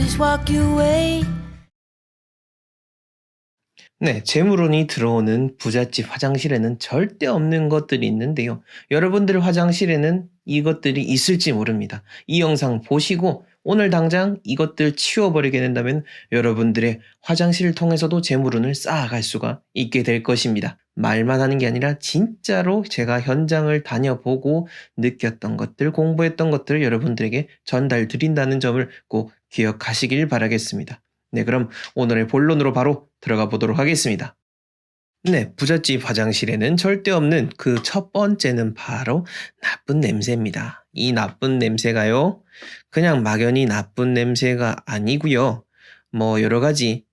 always walk your way. 네, 재물운이 들어오는 부잣집 화장실에는 절대 없는 것들이 있는데요. 여러분들 화장실에는 이것들이 있을지 모릅니다. 이 영상 보시고 오늘 당장 이것들 치워버리게 된다면 여러분들의 화장실을 통해서도 재물운을 쌓아갈 수가 있게 될 것입니다. 말만 하는 게 아니라 진짜로 제가 현장을 다녀보고 느꼈던 것들, 공부했던 것들을 여러분들에게 전달 드린다는 점을 꼭 기억하시길 바라겠습니다. 네, 그럼 오늘의 본론으로 바로 들어가 보도록 하겠습니다. 네, 부잣집 화장실에는 절대 없는 그 첫 번째는 바로 나쁜 냄새입니다. 이 나쁜 냄새가요, 그냥 막연히 나쁜 냄새가 아니고요. 뭐 여러 가지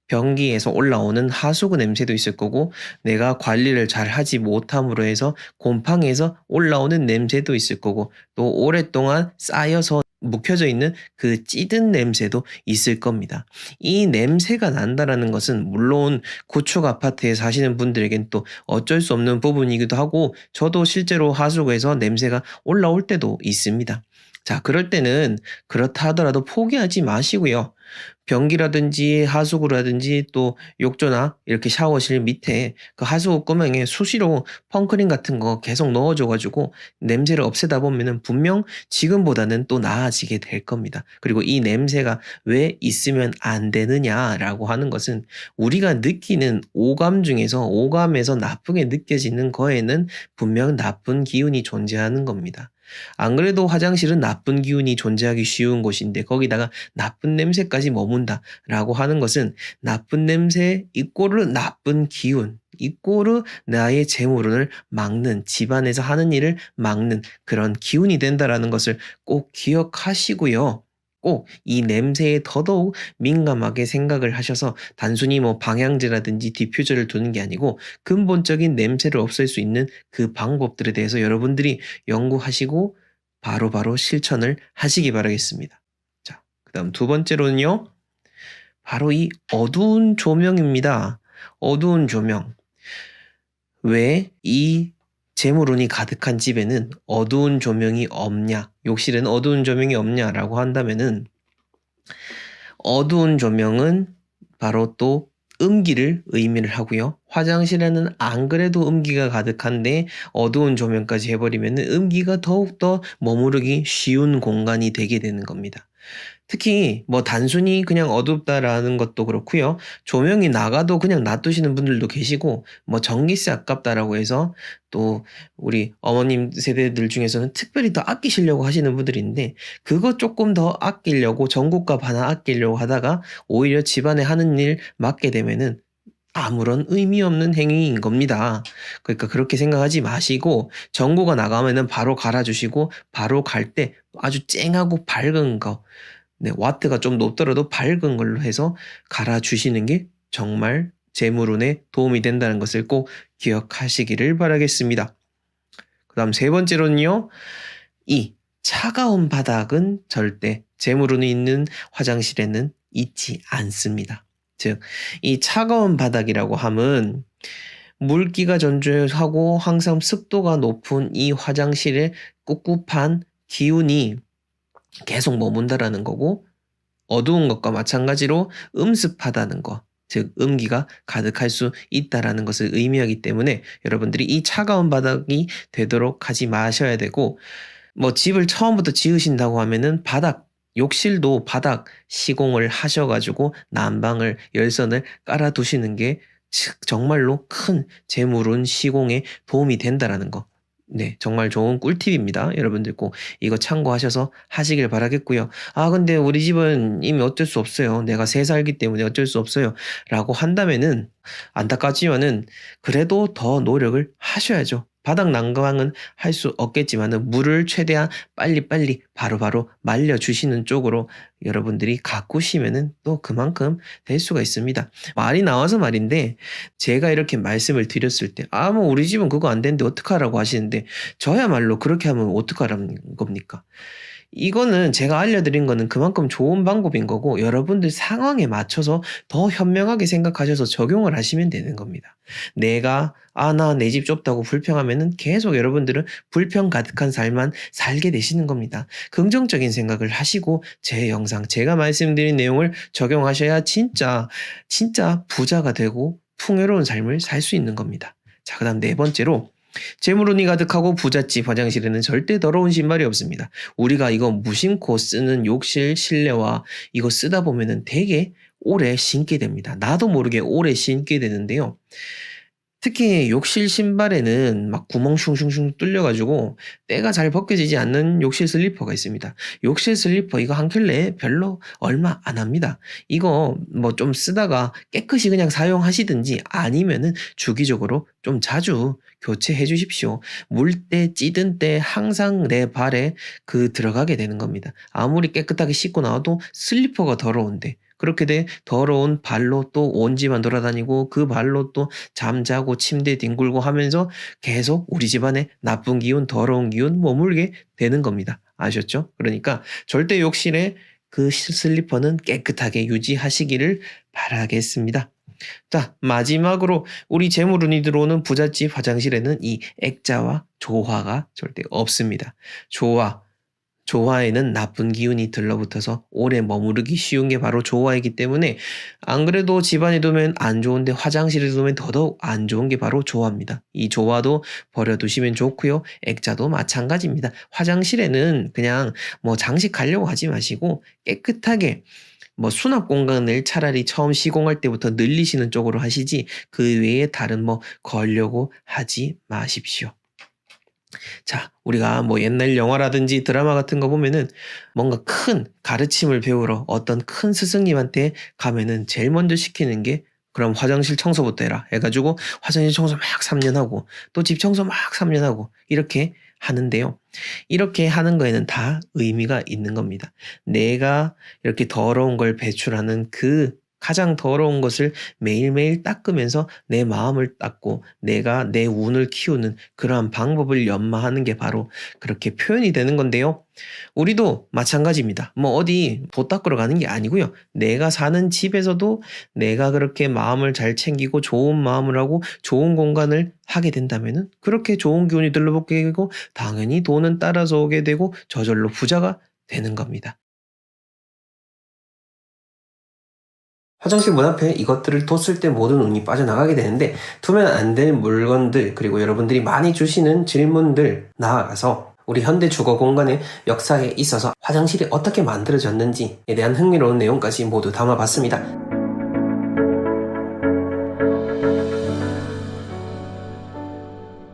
변기에서 올라오는 하수구 냄새도 있을 거고, 내가 관리를 잘 하지 못함으로 해서 곰팡이에서 올라오는 냄새도 있을 거고, 또 오랫동안 쌓여서 묵혀져 있는 그 찌든 냄새도 있을 겁니다. 이 냄새가 난다라는 것은 물론 구축 아파트에 사시는 분들에겐 또 어쩔 수 없는 부분이기도 하고, 저도 실제로 하수구에서 냄새가 올라올 때도 있습니다. 자, 그럴 때는 그렇다 하더라도 포기하지 마시고요. 변기라든지 하수구라든지 또 욕조나 이렇게 샤워실 밑에 그 하수구 구멍에 수시로 펑크림 같은 거 계속 넣어줘가지고 냄새를 없애다 보면은 분명 지금보다는 또 나아지게 될 겁니다. 그리고 이 냄새가 왜 있으면 안 되느냐라고 하는 것은 우리가 느끼는 오감 중에서 오감에서 나쁘게 느껴지는 거에는 분명 나쁜 기운이 존재하는 겁니다. 안 그래도 화장실은 나쁜 기운이 존재하기 쉬운 곳인데 거기다가 나쁜 냄새까지 머문다라고 하는 것은 나쁜 냄새 이꼬르 나쁜 기운 이꼬르 나의 재물운을 막는, 집안에서 하는 일을 막는 그런 기운이 된다라는 것을 꼭 기억하시고요. 꼭 이 냄새에 더더욱 민감하게 생각을 하셔서 단순히 뭐 방향제라든지 디퓨저를 두는 게 아니고 근본적인 냄새를 없앨 수 있는 그 방법들에 대해서 여러분들이 연구하시고 바로바로 실천을 하시기 바라겠습니다. 자, 그다음 두 번째로는요. 바로 이 어두운 조명입니다. 어두운 조명. 왜 이 재물운이 가득한 집에는 어두운 조명이 없냐, 욕실에는 어두운 조명이 없냐라고 한다면은 어두운 조명은 바로 또 음기를 의미를 하고요. 화장실에는 안 그래도 음기가 가득한데 어두운 조명까지 해버리면 음기가 더욱더 머무르기 쉬운 공간이 되게 되는 겁니다. 특히 뭐 단순히 그냥 어둡다라는 것도 그렇고요. 조명이 나가도 그냥 놔두시는 분들도 계시고, 뭐 전기세 아깝다라고 해서 또 우리 어머님 세대들 중에서는 특별히 더 아끼시려고 하시는 분들이 있는데, 그거 조금 더 아끼려고 전국값 하나 아끼려고 하다가 오히려 집안에 하는 일 맡게 되면은 아무런 의미 없는 행위인 겁니다. 그러니까 그렇게 생각하지 마시고 전구가 나가면은 바로 갈아주시고, 바로 갈 때 아주 쨍하고 밝은 거, 네, 와트가 좀 높더라도 밝은 걸로 해서 갈아주시는 게 정말 재물운에 도움이 된다는 것을 꼭 기억하시기를 바라겠습니다. 그 다음 세 번째로는요. 이 차가운 바닥은 절대 재물운이 있는 화장실에는 있지 않습니다. 즉, 이 차가운 바닥이라고 함은 물기가 전조하고 항상 습도가 높은 이 화장실의 꿉꿉한 기운이 계속 머문다라는 거고, 어두운 것과 마찬가지로 음습하다는 것, 즉 음기가 가득할 수 있다라는 것을 의미하기 때문에 여러분들이 이 차가운 바닥이 되도록 하지 마셔야 되고, 뭐 집을 처음부터 지으신다고 하면은 욕실도 바닥 시공을 하셔가지고 난방을, 열선을 깔아두시는 게 정말로 큰 재물운 시공에 도움이 된다라는 거. 네, 정말 좋은 꿀팁입니다. 여러분들 꼭 이거 참고하셔서 하시길 바라겠고요. 아, 근데 우리 집은 이미 어쩔 수 없어요. 내가 새 살기 때문에 어쩔 수 없어요. 라고 한다면은 안타깝지만은 그래도 더 노력을 하셔야죠. 바닥 난방은 할 수 없겠지만은 물을 최대한 빨리빨리 바로바로 말려주시는 쪽으로 여러분들이 가꾸시면은 또 그만큼 될 수가 있습니다. 말이 나와서 말인데, 제가 이렇게 말씀을 드렸을 때, 아, 뭐 우리 집은 그거 안 되는데 어떡하라고 하시는데, 저야말로 그렇게 하면 어떡하라는 겁니까? 이거는 제가 알려드린 거는 그만큼 좋은 방법인 거고 여러분들 상황에 맞춰서 더 현명하게 생각하셔서 적용을 하시면 되는 겁니다. 내가 나 내 집 좁다고 불평하면은 계속 여러분들은 불평 가득한 삶만 살게 되시는 겁니다. 긍정적인 생각을 하시고 제 영상 제가 말씀드린 내용을 적용하셔야 진짜 부자가 되고 풍요로운 삶을 살 수 있는 겁니다. 자, 그다음 네 번째로 재물운이 가득하고 부잣집 화장실에는 절대 더러운 신발이 없습니다. 우리가 이거 무심코 쓰는 욕실 실내화 이거 쓰다 보면은 되게 오래 신게 됩니다. 나도 모르게 오래 신게 되는데요. 특히 욕실 신발에는 막 구멍 슝슝슝 뚫려가지고 때가 잘 벗겨지지 않는 욕실 슬리퍼가 있습니다. 욕실 슬리퍼 이거 한 켤레 별로 얼마 안 합니다. 이거 뭐 좀 쓰다가 깨끗이 그냥 사용하시든지 아니면은 주기적으로 좀 자주 교체해 주십시오. 물때 찌든 때 항상 내 발에 들어가게 되는 겁니다. 아무리 깨끗하게 씻고 나와도 슬리퍼가 더러운데 그렇게 돼 더러운 발로 또 온 집안 돌아다니고 그 발로 또 잠자고 침대 뒹굴고 하면서 계속 우리 집안에 나쁜 기운, 더러운 기운 머물게 되는 겁니다. 아셨죠? 그러니까 절대 욕실에 그 슬리퍼는 깨끗하게 유지하시기를 바라겠습니다. 자, 마지막으로 우리 재물운이 들어오는 부잣집 화장실에는 이 액자와 조화가 절대 없습니다. 조화에는 나쁜 기운이 들러붙어서 오래 머무르기 쉬운 게 바로 조화이기 때문에 안 그래도 집안에 두면 안 좋은데 화장실에 두면 더더욱 안 좋은 게 바로 조화입니다. 이 조화도 버려두시면 좋고요. 액자도 마찬가지입니다. 화장실에는 그냥 뭐 장식하려고 하지 마시고 깨끗하게 뭐 수납 공간을 차라리 처음 시공할 때부터 늘리시는 쪽으로 하시지 그 외에 다른 뭐 걸려고 하지 마십시오. 자, 우리가 뭐 옛날 영화라든지 드라마 같은 거 보면은 뭔가 큰 가르침을 배우러 어떤 큰 스승님한테 가면은 제일 먼저 시키는 게 그럼 화장실 청소부터 해라 해가지고 화장실 청소 막 3년 하고 또 집 청소 막 3년 하고 이렇게 하는데요. 이렇게 하는 거에는 다 의미가 있는 겁니다. 내가 이렇게 더러운 걸 배출하는 가장 더러운 것을 매일매일 닦으면서 내 마음을 닦고 내가 내 운을 키우는 그러한 방법을 연마하는 게 바로 그렇게 표현이 되는 건데요. 우리도 마찬가지입니다. 뭐 어디 보 닦으러 가는 게 아니고요. 내가 사는 집에서도 내가 그렇게 마음을 잘 챙기고 좋은 마음을 하고 좋은 공간을 하게 된다면은 그렇게 좋은 기운이 들러붙게 되고 당연히 돈은 따라서 오게 되고 저절로 부자가 되는 겁니다. 화장실 문 앞에 이것들을 뒀을 때 모든 운이 빠져나가게 되는데 두면 안 될 물건들 그리고 여러분들이 많이 주시는 질문들 나아가서 우리 현대 주거 공간의 역사에 있어서 화장실이 어떻게 만들어졌는지에 대한 흥미로운 내용까지 모두 담아봤습니다.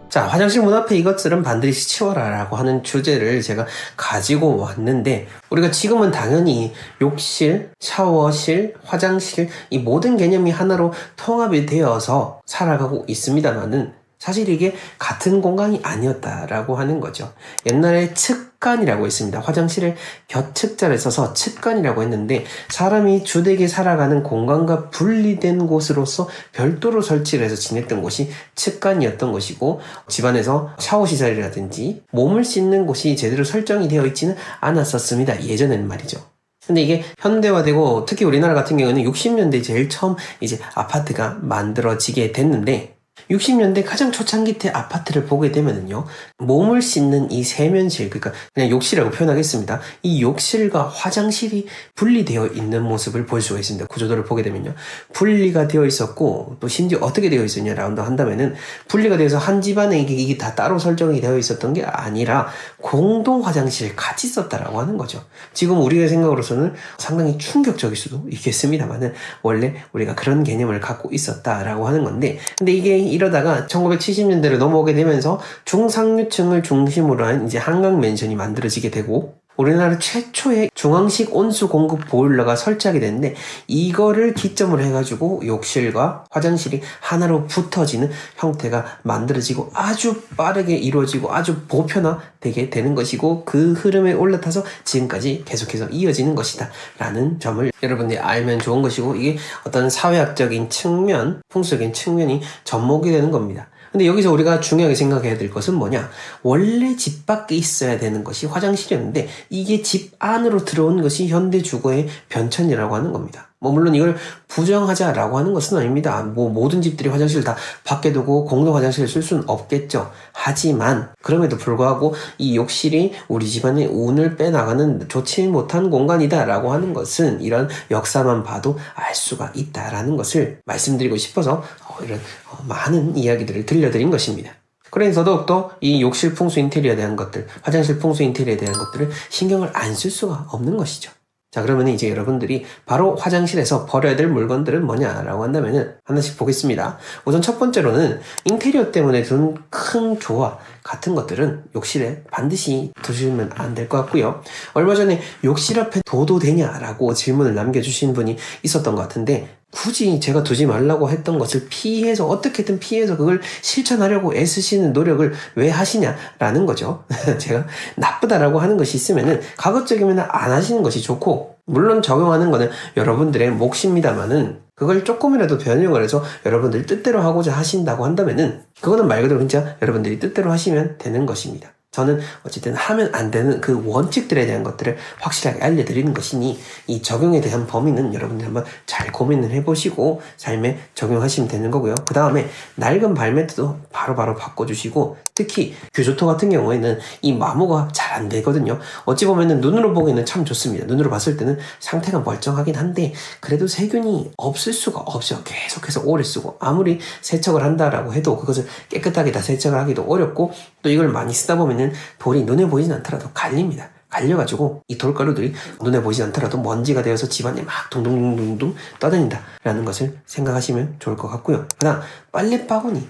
자, 화장실 문 앞에 이것들은 반드시 치워라 라고 하는 주제를 제가 가지고 왔는데 우리가 지금은 당연히 욕실, 샤워실, 화장실 이 모든 개념이 하나로 통합이 되어서 살아가고 있습니다만은 사실 이게 같은 공간이 아니었다라고 하는 거죠. 옛날에 측간이라고 있습니다. 화장실을 곁측자를 써서 측간이라고 했는데 사람이 주되게 살아가는 공간과 분리된 곳으로서 별도로 설치를 해서 지냈던 곳이 측간이었던 것이고 집안에서 샤워시설이라든지 몸을 씻는 곳이 제대로 설정이 되어 있지는 않았었습니다. 예전에는 말이죠. 근데 이게 현대화되고 특히 우리나라 같은 경우는 60년대 제일 처음 이제 아파트가 만들어지게 됐는데 60년대 가장 초창기 때 아파트를 보게 되면은요, 몸을 씻는 이 세면실, 그러니까 그냥 욕실이라고 표현하겠습니다. 이 욕실과 화장실이 분리되어 있는 모습을 볼 수가 있습니다. 구조도를 보게 되면요. 분리가 되어 있었고, 또 심지어 어떻게 되어 있었냐라고 한다면은, 분리가 되어서 한 집안에 이게 다 따로 설정이 되어 있었던 게 아니라, 공동 화장실 같이 썼다라고 하는 거죠. 지금 우리의 생각으로서는 상당히 충격적일 수도 있겠습니다만은, 원래 우리가 그런 개념을 갖고 있었다라고 하는 건데, 근데 이게 이러다가 1970년대로 넘어오게 되면서 중상류층을 중심으로 한 이제 한강 맨션이 만들어지게 되고 우리나라 최초의 중앙식 온수 공급 보일러가 설치하게 됐는데 이거를 기점으로 해가지고 욕실과 화장실이 하나로 붙어지는 형태가 만들어지고 아주 빠르게 이루어지고 아주 보편화되게 되는 것이고 그 흐름에 올라타서 지금까지 계속해서 이어지는 것이다 라는 점을 여러분들이 알면 좋은 것이고 이게 어떤 사회학적인 측면, 풍수적인 측면이 접목이 되는 겁니다. 근데 여기서 우리가 중요하게 생각해야 될 것은 뭐냐? 원래 집 밖에 있어야 되는 것이 화장실이었는데 이게 집 안으로 들어온 것이 현대 주거의 변천이라고 하는 겁니다. 물론 이걸 부정하자라고 하는 것은 아닙니다. 모든 집들이 화장실을 다 밖에 두고 공동 화장실을 쓸 수는 없겠죠. 하지만 그럼에도 불구하고 이 욕실이 우리 집안의 운을 빼나가는 좋지 못한 공간이다라고 하는 것은 이런 역사만 봐도 알 수가 있다라는 것을 말씀드리고 싶어서 이런 많은 이야기들을 들려드린 것입니다. 그래서 더욱더 이 욕실 풍수 인테리어에 대한 것들, 화장실 풍수 인테리어에 대한 것들을 신경을 안 쓸 수가 없는 것이죠. 자, 그러면 이제 여러분들이 바로 화장실에서 버려야 될 물건들은 뭐냐라고 한다면은 하나씩 보겠습니다. 우선 첫 번째로는 인테리어 때문에 든 큰 조화 같은 것들은 욕실에 반드시 두시면 안 될 것 같고요. 얼마 전에 욕실 앞에 둬도 되냐라고 질문을 남겨주신 분이 있었던 것 같은데 굳이 제가 두지 말라고 했던 것을 피해서 어떻게든 피해서 그걸 실천하려고 애쓰시는 노력을 왜 하시냐라는 거죠. 제가 나쁘다라고 하는 것이 있으면은 가급적이면 안 하시는 것이 좋고 물론 적용하는 거는 여러분들의 몫입니다만은 그걸 조금이라도 변형을 해서 여러분들 뜻대로 하고자 하신다고 한다면은 그거는 말 그대로 진짜 여러분들이 뜻대로 하시면 되는 것입니다. 저는 어쨌든 하면 안 되는 그 원칙들에 대한 것들을 확실하게 알려드리는 것이니 이 적용에 대한 범위는 여러분들 한번 잘 고민을 해보시고 삶에 적용하시면 되는 거고요. 그 다음에 낡은 발매트도 바로바로 바꿔주시고 특히 규조토 같은 경우에는 이 마모가 잘 안 되거든요. 어찌 보면은 눈으로 보기에는 참 좋습니다. 눈으로 봤을 때는 상태가 멀쩡하긴 한데 그래도 세균이 없을 수가 없죠. 계속해서 오래 쓰고 아무리 세척을 한다라고 해도 그것을 깨끗하게 다 세척을 하기도 어렵고 또 이걸 많이 쓰다 보면은 돌이 눈에 보이진 않더라도 갈립니다. 갈려가지고 이 돌가루들이 눈에 보이지 않더라도 먼지가 되어서 집안에 막 둥둥둥둥 떠다닌다라는 것을 생각하시면 좋을 것 같고요. 그 다음 빨래바구니.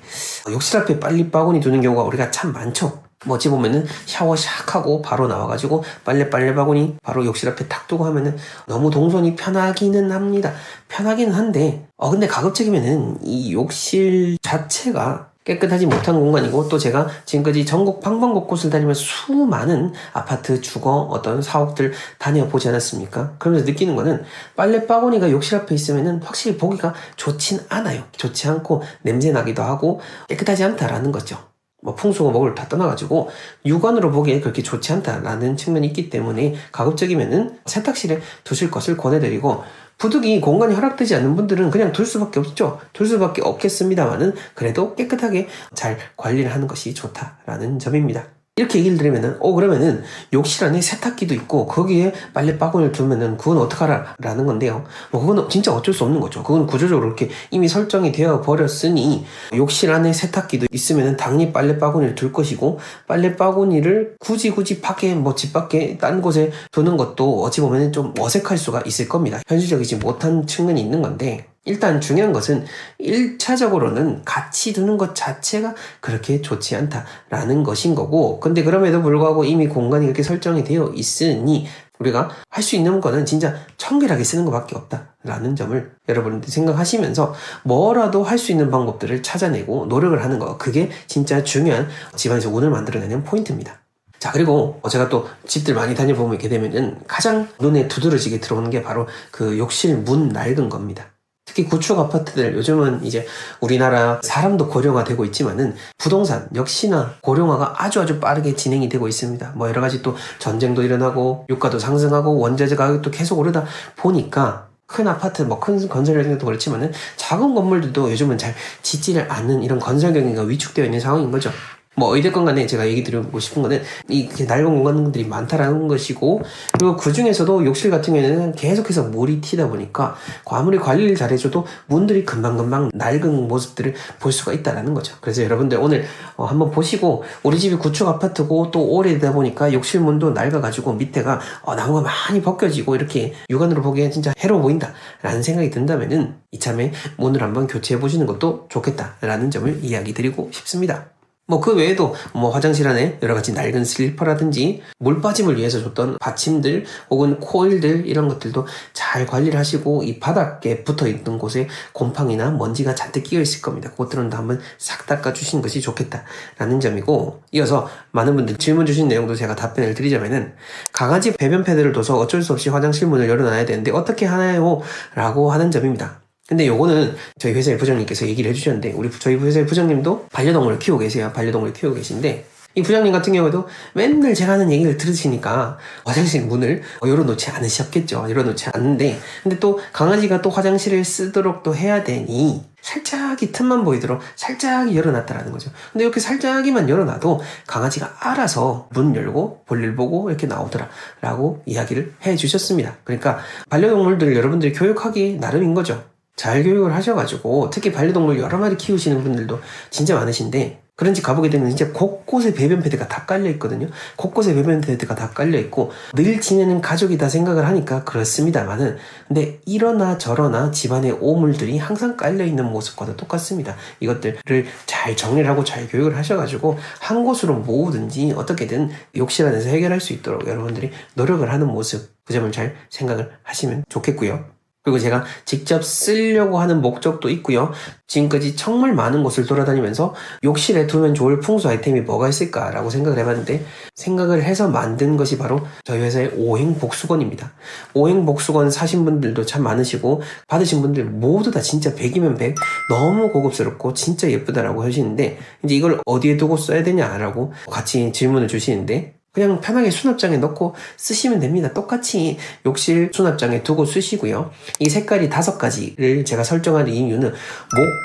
욕실 앞에 빨래바구니 두는 경우가 우리가 참 많죠. 어찌 보면은 샤워 샥 하고 바로 나와가지고 빨래바구니 바로 욕실 앞에 탁 두고 하면은 너무 동선이 편하기는 합니다. 편하기는 한데 근데 가급적이면은 이 욕실 자체가 깨끗하지 못한 공간이고 또 제가 지금까지 전국 방방곳곳을 다니면서 수많은 아파트 주거 어떤 사옥들 다녀보지 않았습니까? 그러면서 느끼는 거는 빨래바구니가 욕실 앞에 있으면은 확실히 보기가 좋진 않아요. 좋지 않고 냄새 나기도 하고 깨끗하지 않다라는 거죠. 풍수고 뭐를 다 떠나가지고 육안으로 보기에 그렇게 좋지 않다라는 측면이 있기 때문에 가급적이면은 세탁실에 두실 것을 권해드리고 부득이 공간이 허락되지 않는 분들은 그냥 둘 수밖에 없죠. 둘 수밖에 없겠습니다만은 그래도 깨끗하게 잘 관리를 하는 것이 좋다라는 점입니다. 이렇게 얘기를 드리면은 그러면은 욕실 안에 세탁기도 있고 거기에 빨래바구니를 두면은 그건 어떡하라 라는 건데요. 그건 진짜 어쩔 수 없는 거죠. 그건 구조적으로 이렇게 이미 설정이 되어 버렸으니 욕실 안에 세탁기도 있으면은 당연히 빨래바구니를 둘 것이고 빨래바구니를 굳이 밖에 집 밖에 딴 곳에 두는 것도 어찌 보면은 좀 어색할 수가 있을 겁니다. 현실적이지 못한 측면이 있는 건데 일단 중요한 것은 1차적으로는 같이 두는 것 자체가 그렇게 좋지 않다라는 것인 거고 근데 그럼에도 불구하고 이미 공간이 그렇게 설정이 되어 있으니 우리가 할 수 있는 거는 진짜 청결하게 쓰는 것밖에 없다라는 점을 여러분들 생각하시면서 뭐라도 할 수 있는 방법들을 찾아내고 노력을 하는 거 그게 진짜 중요한 집안에서 운을 만들어내는 포인트입니다. 자, 그리고 제가 또 집들 많이 다녀보면 이렇게 되면은 가장 눈에 두드러지게 들어오는 게 바로 그 욕실 문 낡은 겁니다. 특히 구축 아파트들 요즘은 이제 우리나라 사람도 고령화되고 있지만은 부동산 역시나 고령화가 아주 빠르게 진행이 되고 있습니다. 여러 가지 또 전쟁도 일어나고 유가도 상승하고 원자재 가격도 계속 오르다 보니까 큰 아파트 큰 건설 현장도 그렇지만은 작은 건물들도 요즘은 잘 짓지를 않는 이런 건설 경기가 위축되어 있는 상황인 거죠. 어찌됐건 간에 제가 얘기 드리고 싶은 거는 이렇게 낡은 공간들이 많다라는 것이고 그리고 그 중에서도 욕실 같은 경우에는 계속해서 물이 튀다 보니까 아무리 관리를 잘해줘도 문들이 금방금방 낡은 모습들을 볼 수가 있다라는 거죠. 그래서 여러분들 오늘 한번 보시고 우리 집이 구축 아파트고 또 오래되다 보니까 욕실 문도 낡아가지고 밑에가 나무가 많이 벗겨지고 이렇게 육안으로 보기엔 진짜 해로워 보인다라는 생각이 든다면은 이참에 문을 한번 교체해 보시는 것도 좋겠다라는 점을 이야기 드리고 싶습니다. 그 외에도 화장실 안에 여러 가지 낡은 슬리퍼라든지 물 빠짐을 위해서 줬던 받침들 혹은 코일들 이런 것들도 잘 관리를 하시고 이 바닥에 붙어 있는 곳에 곰팡이나 먼지가 잔뜩 끼어 있을 겁니다. 그것들은 다 한번 싹 닦아 주시는 것이 좋겠다라는 점이고 이어서 많은 분들 질문 주신 내용도 제가 답변을 드리자면은 강아지 배변 패드를 둬서 어쩔 수 없이 화장실 문을 열어놔야 되는데 어떻게 하나요? 라고 하는 점입니다. 근데 요거는 저희 회사의 부장님께서 얘기를 해주셨는데, 저희 회사의 부장님도 반려동물을 키우고 계세요. 반려동물을 키우고 계신데, 이 부장님 같은 경우에도 맨날 제가 하는 얘기를 들으시니까 화장실 문을 열어놓지 않으셨겠죠. 열어놓지 않는데, 근데 또 강아지가 또 화장실을 쓰도록 또 해야 되니 살짝이 틈만 보이도록 살짝이 열어놨다라는 거죠. 근데 이렇게 살짝이만 열어놔도 강아지가 알아서 문 열고 볼일 보고 이렇게 나오더라 라고 이야기를 해주셨습니다. 그러니까 반려동물들을 여러분들이 교육하기 나름인 거죠. 잘 교육을 하셔가지고, 특히 반려동물 여러 마리 키우시는 분들도 진짜 많으신데, 그런 집 가보게 되면 진짜 곳곳에 배변 패드가 다 깔려 있거든요. 곳곳에 배변 패드가 다 깔려 있고 늘 지내는 가족이다 생각을 하니까 그렇습니다만은, 근데 이러나 저러나 집안의 오물들이 항상 깔려 있는 모습과도 똑같습니다. 이것들을 잘 정리를 하고 잘 교육을 하셔가지고 한 곳으로 모으든지 어떻게든 욕실 안에서 해결할 수 있도록 여러분들이 노력을 하는 모습, 그 점을 잘 생각을 하시면 좋겠고요. 그리고 제가 직접 쓰려고 하는 목적도 있고요. 지금까지 정말 많은 곳을 돌아다니면서 욕실에 두면 좋을 풍수 아이템이 뭐가 있을까라고 생각을 해봤는데, 생각을 해서 만든 것이 바로 저희 회사의 오행복수건입니다. 오행복수건 사신 분들도 참 많으시고 받으신 분들 모두 다 진짜 100이면 100 너무 고급스럽고 진짜 예쁘다라고 하시는데, 이제 이걸 어디에 두고 써야 되냐라고 같이 질문을 주시는데, 그냥 편하게 수납장에 넣고 쓰시면 됩니다. 똑같이 욕실 수납장에 두고 쓰시고요. 이 색깔이 5가지를 제가 설정한 이유는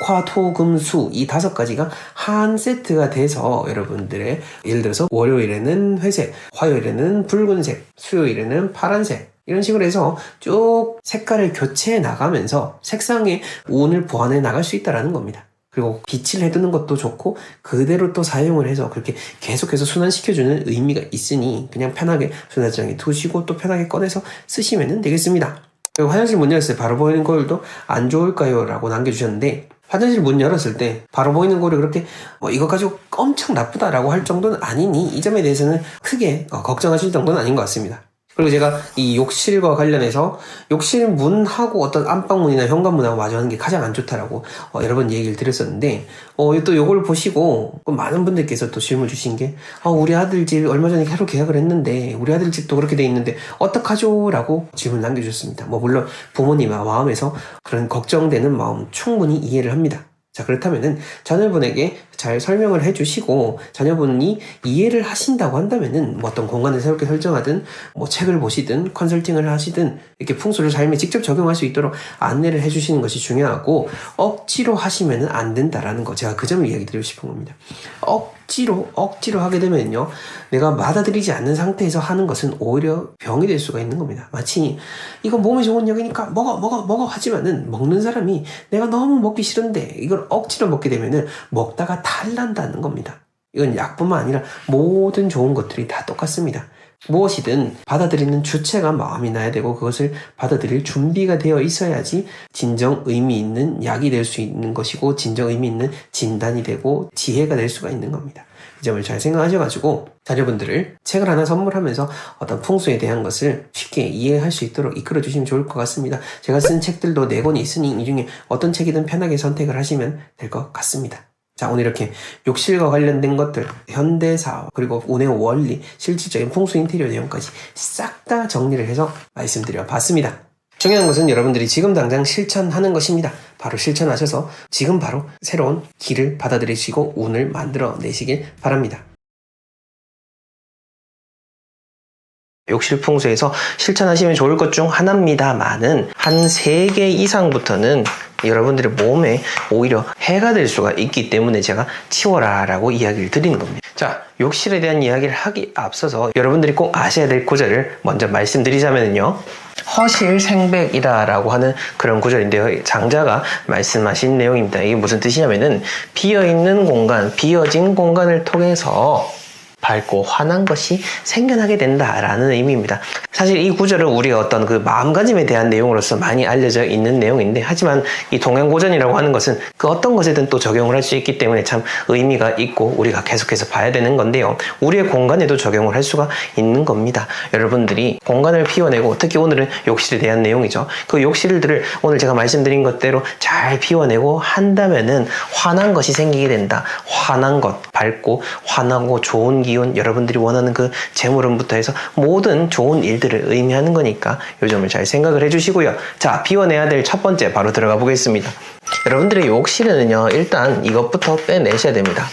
목화, 토, 금, 수 이 5가지가 한 세트가 돼서 여러분들의, 예를 들어서 월요일에는 회색, 화요일에는 붉은색, 수요일에는 파란색, 이런 식으로 해서 쭉 색깔을 교체해 나가면서 색상의 운을 보완해 나갈 수 있다는 겁니다. 그리고 빛을 해두는 것도 좋고 그대로 또 사용을 해서 그렇게 계속해서 순환시켜주는 의미가 있으니 그냥 편하게 수납장에 두시고 또 편하게 꺼내서 쓰시면 되겠습니다. 그리고 화장실 문 열었을 때 바로 보이는 거울도 안 좋을까요? 라고 남겨주셨는데, 화장실 문 열었을 때 바로 보이는 거울이 그렇게 이거 가지고 엄청 나쁘다라고 할 정도는 아니니 이 점에 대해서는 크게 걱정하실 정도는 아닌 것 같습니다. 그리고 제가 이 욕실과 관련해서 욕실 문하고 어떤 안방문이나 현관문하고 마주하는 게 가장 안 좋다라고 여러 번 얘기를 드렸었는데, 또 요걸 보시고 많은 분들께서 또 질문 주신 게, 우리 아들 집 얼마 전에 새로 계약을 했는데 우리 아들 집도 그렇게 돼 있는데 어떡하죠? 라고 질문 남겨주셨습니다. 물론 부모님 마음에서 그런 걱정되는 마음 충분히 이해를 합니다. 자, 그렇다면은 자녀분에게 잘 설명을 해주시고 자녀분이 이해를 하신다고 한다면은 어떤 공간을 새롭게 설정하든 책을 보시든 컨설팅을 하시든 이렇게 풍수를 삶에 직접 적용할 수 있도록 안내를 해주시는 것이 중요하고, 억지로 하시면은 안 된다라는 거, 제가 그 점을 이야기 드리고 싶은 겁니다. 억지로 하게 되면요, 내가 받아들이지 않는 상태에서 하는 것은 오히려 병이 될 수가 있는 겁니다. 마치 이거 몸에 좋은 약이니까 먹어 하지만은 먹는 사람이 내가 너무 먹기 싫은데 이걸 억지로 먹게 되면은 먹다가 탈난다는 겁니다. 이건 약뿐만 아니라 모든 좋은 것들이 다 똑같습니다. 무엇이든 받아들이는 주체가 마음이 나야 되고 그것을 받아들일 준비가 되어 있어야지 진정 의미 있는 약이 될 수 있는 것이고 진정 의미 있는 진단이 되고 지혜가 될 수가 있는 겁니다. 이 점을 잘 생각하셔가지고 자녀분들을 책을 하나 선물하면서 어떤 풍수에 대한 것을 쉽게 이해할 수 있도록 이끌어 주시면 좋을 것 같습니다. 제가 쓴 책들도 4권이 있으니 이 중에 어떤 책이든 편하게 선택을 하시면 될 것 같습니다. 자, 오늘 이렇게 욕실과 관련된 것들, 현대사, 그리고 운의 원리, 실질적인 풍수 인테리어 내용까지 싹 다 정리를 해서 말씀드려 봤습니다. 중요한 것은 여러분들이 지금 당장 실천하는 것입니다. 바로 실천하셔서 지금 바로 새로운 길을 받아들이시고 운을 만들어 내시길 바랍니다. 욕실 풍수에서 실천하시면 좋을 것 중 하나입니다만은 한 3개 이상부터는 여러분들의 몸에 오히려 해가 될 수가 있기 때문에 제가 치워라 라고 이야기를 드리는 겁니다. 자, 욕실에 대한 이야기를 하기 앞서서 여러분들이 꼭 아셔야 될 구절을 먼저 말씀드리자면요, 허실생백이다 라고 하는 그런 구절인데요, 장자가 말씀하신 내용입니다. 이게 무슨 뜻이냐면은 비어있는 공간, 비어진 공간을 통해서 밝고 환한 것이 생겨나게 된다라는 의미입니다. 사실 이 구절은 우리가 어떤 그 마음가짐에 대한 내용으로서 많이 알려져 있는 내용인데, 하지만 이 동양고전이라고 하는 것은 그 어떤 것에든 또 적용을 할 수 있기 때문에 참 의미가 있고 우리가 계속해서 봐야 되는 건데요, 우리의 공간에도 적용을 할 수가 있는 겁니다. 여러분들이 공간을 비워내고, 특히 오늘은 욕실에 대한 내용이죠. 그 욕실들을 오늘 제가 말씀드린 것대로 잘 비워내고 한다면은 환한 것이 생기게 된다. 환한 것, 밝고 환하고 좋은 기운, 여러분들이 원하는 그 재물운부터 해서 모든 좋은 일들을 의미하는 거니까 이 점을 잘 생각을 해주시고요. 자, 비워내야 될 첫 번째 바로 들어가 보겠습니다. 여러분들의 욕실에는요, 일단 이것부터 빼내셔야 됩니다.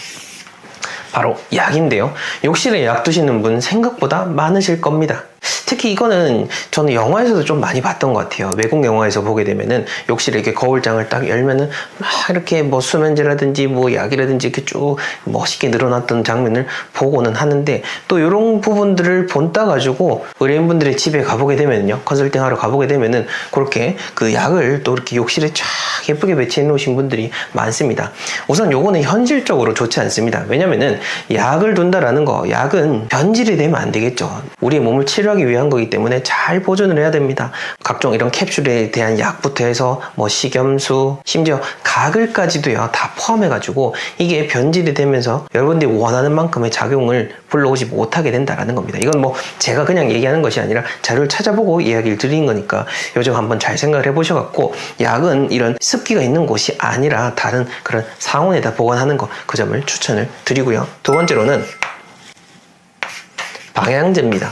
바로 약인데요. 욕실에 약 두시는 분 생각보다 많으실 겁니다. 특히 이거는 저는 영화에서도 좀 많이 봤던 것 같아요. 외국 영화에서 보게 되면은 욕실에 이렇게 거울장을 딱 열면은 막 이렇게 뭐 수면제라든지 뭐 약이라든지 이렇게 쭉 멋있게 늘어났던 장면을 보고는 하는데, 또 이런 부분들을 본따 가지고 의뢰인분들의 집에 가보게 되면요, 컨설팅 하러 가보게 되면은 그렇게 그 약을 또 이렇게 욕실에 쫙 예쁘게 배치해 놓으신 분들이 많습니다. 우선 요거는 현실적으로 좋지 않습니다. 왜냐면은 약을 둔다라는 거, 약은 변질이 되면 안 되겠죠. 우리의 몸을 치료하기 위한 거기 때문에 잘 보존을 해야 됩니다. 각종 이런 캡슐에 대한 약부터 해서 뭐 식염수, 심지어 가글까지도요 다 포함해가지고 이게 변질이 되면서 여러분들이 원하는 만큼의 작용을 불러오지 못하게 된다라는 겁니다. 이건 뭐 제가 그냥 얘기하는 것이 아니라 자료를 찾아보고 이야기를 드린 거니까 요즘 한번 잘 생각을 해보셔갖고, 약은 이런 습기가 있는 곳이 아니라 다른 그런 상온에다 보관하는 거, 그 점을 추천을 드리고요. 두 번째로는 방향제입니다.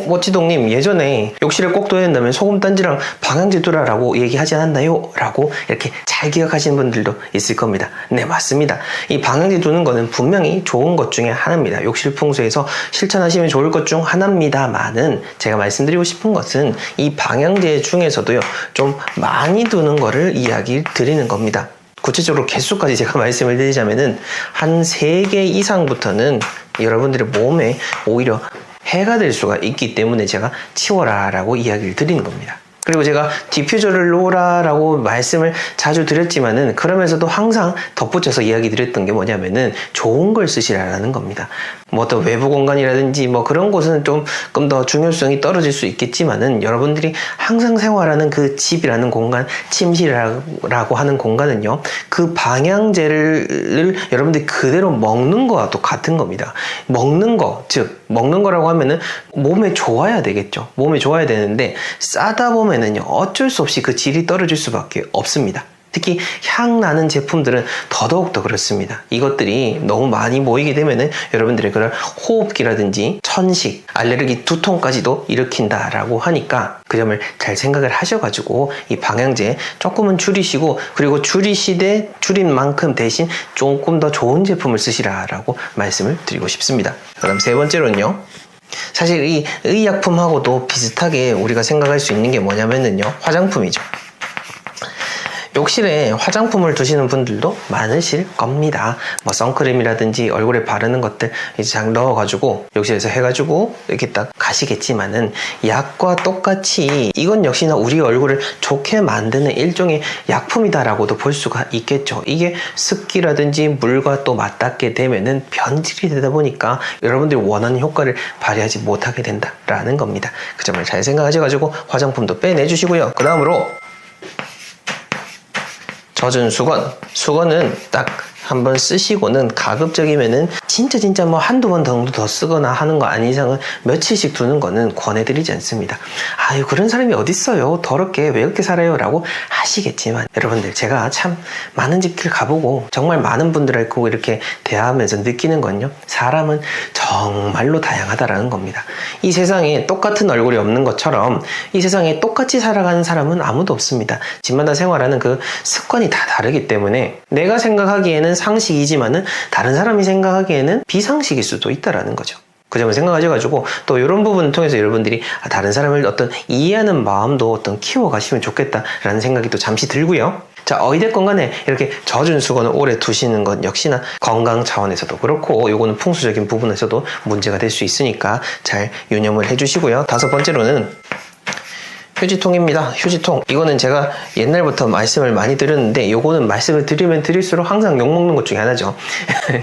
멋지동님, 예전에 욕실에 꼭 둬야 된다면 소금단지랑 방향제 두라라고 얘기하지 않았나요? 라고 이렇게 잘 기억하시는 분들도 있을 겁니다. 네, 맞습니다. 이 방향제 두는 거는 분명히 좋은 것 중에 하나입니다. 욕실 풍수에서 실천하시면 좋을 것 중 하나입니다만은, 제가 말씀드리고 싶은 것은 이 방향제 중에서도요 좀 많이 두는 거를 이야기 드리는 겁니다. 구체적으로 개수까지 제가 말씀을 드리자면은 한 3개 이상부터는 여러분들의 몸에 오히려 해가 될 수가 있기 때문에 제가 치워라 라고 이야기를 드리는 겁니다. 그리고 제가 디퓨저를 놓으라 라고 말씀을 자주 드렸지만은, 그러면서도 항상 덧붙여서 이야기 드렸던 게 뭐냐면은 좋은 걸 쓰시라는 겁니다. 뭐 또 외부 공간이라든지 뭐 그런 곳은 조금 더 중요성이 떨어질 수 있겠지만은, 여러분들이 항상 생활하는 그 집이라는 공간, 침실이라고 하는 공간은요, 그 방향제를 여러분들이 그대로 먹는 거와 또 같은 겁니다. 먹는 거, 즉 먹는 거라고 하면은 몸에 좋아야 되겠죠. 몸에 좋아야 되는데 싸다 보면은요 어쩔 수 없이 그 질이 떨어질 수밖에 없습니다. 특히 향 나는 제품들은 더더욱더 그렇습니다. 이것들이 너무 많이 모이게 되면은 여러분들의 그런 호흡기라든지 천식, 알레르기, 두통까지도 일으킨다라고 하니까 그 점을 잘 생각을 하셔가지고 이 방향제 조금은 줄이시고, 그리고 줄이시되 줄인 만큼 대신 조금 더 좋은 제품을 쓰시라라고 말씀을 드리고 싶습니다. 그다음 세 번째로는요, 사실 이 의약품하고도 비슷하게 우리가 생각할 수 있는 게 뭐냐면은요, 화장품이죠. 욕실에 화장품을 두시는 분들도 많으실 겁니다. 뭐 선크림이라든지 얼굴에 바르는 것들 이제 잘 넣어가지고 욕실에서 해가지고 이렇게 딱 가시겠지만은, 약과 똑같이 이건 역시나 우리 얼굴을 좋게 만드는 일종의 약품이다라고도 볼 수가 있겠죠. 이게 습기라든지 물과 또 맞닿게 되면은 변질이 되다 보니까 여러분들이 원하는 효과를 발휘하지 못하게 된다라는 겁니다. 그 점을 잘 생각하셔가지고 화장품도 빼내주시고요. 그 다음으로 젖은 수건은 딱 한번 쓰시고는 가급적이면은 진짜 뭐 한두 번 정도 더 쓰거나 하는 거 아닌 이상은 며칠씩 두는 거는 권해드리지 않습니다. 아유, 그런 사람이 어딨어요, 더럽게 왜 그렇게 살아요 라고 하시겠지만, 여러분들 제가 참 많은 집들 가보고 정말 많은 분들하고 이렇게 대화하면서 느끼는 건요, 사람은 정말로 다양하다라는 겁니다. 이 세상에 똑같은 얼굴이 없는 것처럼 이 세상에 똑같이 살아가는 사람은 아무도 없습니다. 집마다 생활하는 그 습관이 다 다르기 때문에 내가 생각하기에는 상식이지만은 다른 사람이 생각하기에는 비상식일 수도 있다라는 거죠. 그 점을 생각하셔가지고 또 이런 부분을 통해서 여러분들이 다른 사람을 어떤 이해하는 마음도 어떤 키워가시면 좋겠다라는 생각이 또 잠시 들고요. 자, 어찌됐건 간에 이렇게 젖은 수건을 오래 두시는 건 역시나 건강 차원에서도 그렇고, 요거는 풍수적인 부분에서도 문제가 될 수 있으니까 잘 유념을 해주시고요. 다섯 번째로는 휴지통입니다. 휴지통. 이거는 제가 옛날부터 말씀을 많이 드렸는데, 요거는 말씀을 드리면 드릴수록 항상 욕먹는 것 중에 하나죠.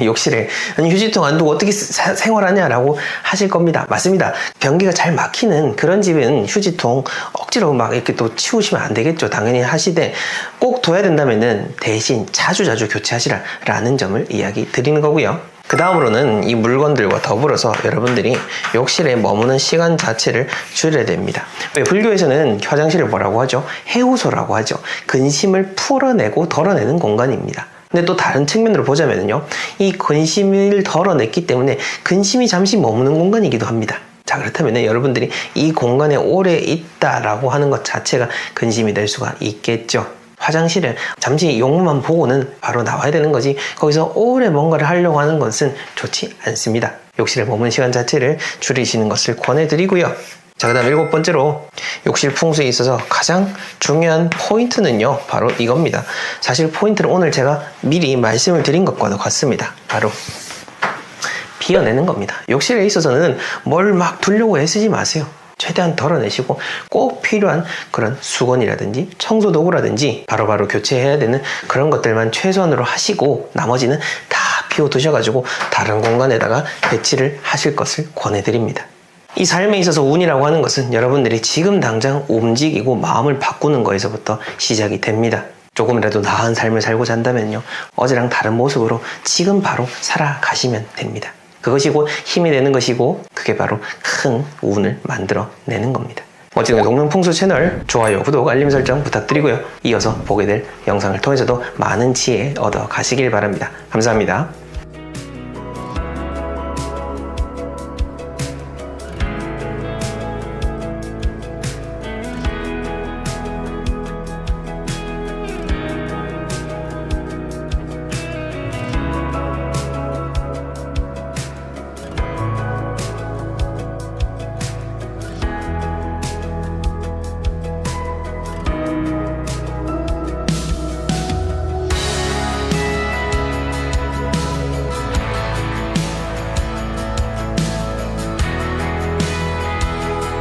욕실에 아니 휴지통 안 두고 어떻게 생활하냐라고 하실 겁니다. 맞습니다. 변기가 잘 막히는 그런 집은 휴지통 억지로 막 이렇게 또 치우시면 안 되겠죠. 당연히 하시되, 꼭 둬야 된다면은 대신 자주 교체하시라라는 점을 이야기 드리는 거고요. 그 다음으로는 이 물건들과 더불어서 여러분들이 욕실에 머무는 시간 자체를 줄여야 됩니다. 왜 불교에서는 화장실을 뭐라고 하죠? 해우소라고 하죠. 근심을 풀어내고 덜어내는 공간입니다. 근데 또 다른 측면으로 보자면요, 이 근심을 덜어냈기 때문에 근심이 잠시 머무는 공간이기도 합니다. 자, 그렇다면 여러분들이 이 공간에 오래 있다라고 하는 것 자체가 근심이 될 수가 있겠죠. 화장실에 잠시 용무만 보고는 바로 나와야 되는 거지, 거기서 오래 뭔가를 하려고 하는 것은 좋지 않습니다. 욕실에 머무는 시간 자체를 줄이시는 것을 권해드리고요. 자, 그 다음 7번째로 욕실 풍수에 있어서 가장 중요한 포인트는요, 바로 이겁니다. 사실 포인트를 오늘 제가 미리 말씀을 드린 것과도 같습니다. 바로 비워내는 겁니다. 욕실에 있어서는 뭘 막 두려고 애쓰지 마세요. 최대한 덜어내시고 꼭 필요한 그런 수건이라든지 청소도구라든지 바로바로 교체해야 되는 그런 것들만 최소한으로 하시고 나머지는 다 비워두셔가지고 다른 공간에다가 배치를 하실 것을 권해드립니다. 이 삶에 있어서 운이라고 하는 것은 여러분들이 지금 당장 움직이고 마음을 바꾸는 거에서부터 시작이 됩니다. 조금이라도 나은 삶을 살고자 한다면요, 어제랑 다른 모습으로 지금 바로 살아가시면 됩니다. 그것이 곧 힘이 되는 것이고 그게 바로 큰 운을 만들어내는 겁니다. 멋진 동명풍수 채널 좋아요, 구독, 알림 설정 부탁드리고요. 이어서 보게 될 영상을 통해서도 많은 지혜 얻어 가시길 바랍니다. 감사합니다.